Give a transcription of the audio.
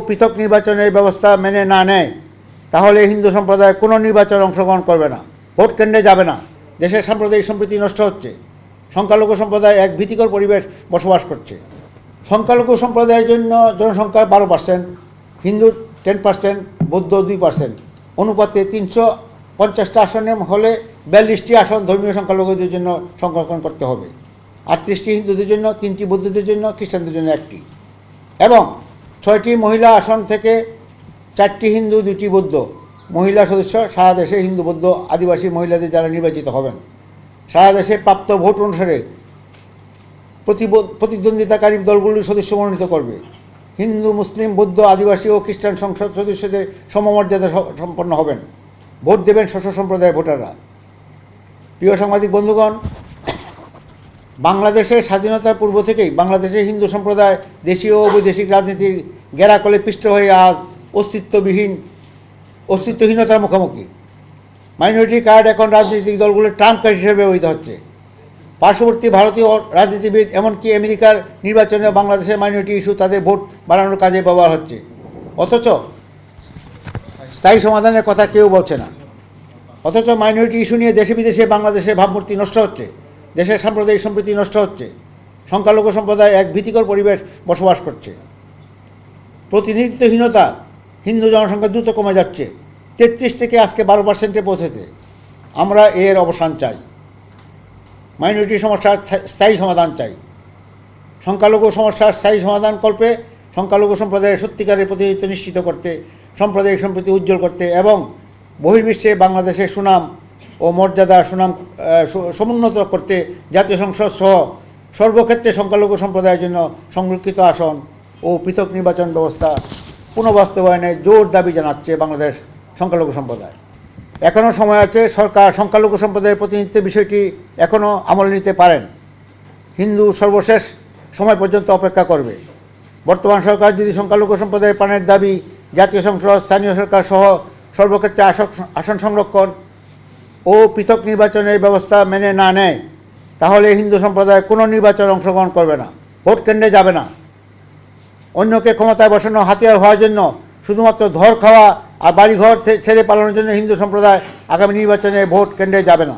পৃথক নির্বাচনের ব্যবস্থা মেনে না নেয় তাহলে হিন্দু সম্প্রদায় কোনো নির্বাচনে অংশগ্রহণ করবে না, ভোট কেন্দ্রে যাবে না। দেশের সাম্প্রদায়িক সম্প্রীতি নষ্ট হচ্ছে। সংখ্যালঘু সম্প্রদায় এক ভীতিকর পরিবেশ বসবাস করছে। সংখ্যালঘু সম্প্রদায়ের জন্য জনসংখ্যার 12%, হিন্দু 10%, বৌদ্ধ 2%। অনুপাতে 350টা আসনে হলে 42টি আসন ধর্মীয় সংখ্যালঘুদের জন্য সংরক্ষণ করতে হবে। 38টি হিন্দুদের জন্য, 3টি বৌদ্ধদের জন্য, খ্রিস্টানদের জন্য 1টি। এবং 6টি মহিলা আসন থেকে 4টি হিন্দু, 2টি বৌদ্ধ মহিলা সদস্য সারা দেশে হিন্দু, বৌদ্ধ, আদিবাসী মহিলাদের যারা নির্বাচিত হবেন। সারা দেশে প্রাপ্ত ভোট অনুসারে প্রতিদ্বন্দ্বিতাকারী দলগুলির সদস্য মনোনীত করবে। হিন্দু, মুসলিম, বৌদ্ধ, আদিবাসী ও খ্রিস্টান সংসদ সদস্যদের সমমর্যাদা সম্পন্ন হবেন। ভোট দেবেন স্ব সম্প্রদায়ের ভোটাররা। প্রিয় সাংবাদিক বন্ধুগণ, বাংলাদেশের স্বাধীনতার পূর্ব থেকেই বাংলাদেশের হিন্দু সম্প্রদায় দেশীয় ও বৈদেশিক রাজনীতির গেরাকলে পিষ্ট হয়ে আজ অস্তিত্বহীনতার মুখোমুখি। মাইনরিটি কার্ড এখন রাজনৈতিক দলগুলোর ট্রাম্প কার্ড হিসেবে ব্যবহৃত হচ্ছে। পার্শ্ববর্তী ভারতীয় রাজনীতিবিদ এমনকি আমেরিকার নির্বাচনে বাংলাদেশের মাইনরিটি ইস্যু তাদের ভোট বাড়ানোর কাজে ব্যবহার হচ্ছে। অথচ স্থায়ী সমাধানের কথা কেউ বলছে না। অথচ মাইনরিটি ইস্যু নিয়ে দেশে বিদেশে বাংলাদেশের ভাবমূর্তি নষ্ট হচ্ছে। দেশের সাম্প্রদায়িক সম্প্রীতি নষ্ট হচ্ছে। সংখ্যালঘু সম্প্রদায় এক ভীতিকর পরিবেশ বসবাস করছে। প্রতিনিধিত্বহীনতা, হিন্দু জনসংখ্যা দ্রুত কমে যাচ্ছে। 33 থেকে আজকে 12%-এ পৌঁছেছে। আমরা এর অবসান চাই। মাইনরিটি সমস্যার স্থায়ী সমাধান চাই। সংখ্যালঘু সমস্যার স্থায়ী সমাধান কল্পে সংখ্যালঘু সম্প্রদায়ের সত্যিকারের প্রতিনিধিত্ব নিশ্চিত করতে, সাম্প্রদায়িক সম্প্রীতি উজ্জ্বল করতে এবং বহির্বিশ্বে বাংলাদেশের সুনাম ও মর্যাদা সমুন্নত করতে জাতীয় সংসদ সহ সর্বক্ষেত্রে সংখ্যালঘু সম্প্রদায়ের জন্য সংরক্ষিত আসন ও পৃথক নির্বাচন ব্যবস্থা পুনঃবাস্তবায়নে জোর দাবি জানাচ্ছে বাংলাদেশ সংখ্যালঘু সম্প্রদায়। এখনও সময় আছে। সরকার সংখ্যালঘু সম্প্রদায়ের প্রতিনিধিত্বের বিষয়টি এখনও আমলে নিতে পারেন। হিন্দু সর্বশেষ সময় পর্যন্ত অপেক্ষা করবে। বর্তমান সরকার যদি সংখ্যালঘু সম্প্রদায়ের প্রাণের দাবি জাতীয় সংসদ, স্থানীয় সরকার সহ সর্বক্ষেত্রে আসন সংরক্ষণ ও পৃথক নির্বাচনের ব্যবস্থা মেনে না নেয় তাহলে হিন্দু সম্প্রদায় কোনো নির্বাচনে অংশগ্রহণ করবে না, ভোট কেন্দ্রে যাবে না। অন্যকে ক্ষমতায় বসানো হাতিয়ার হওয়ার জন্য, শুধুমাত্র ধর খাওয়া আর বাড়িঘর ছেড়ে পালানোর জন্য হিন্দু সম্প্রদায় আগামী নির্বাচনে ভোট কেন্দ্রে যাবে না।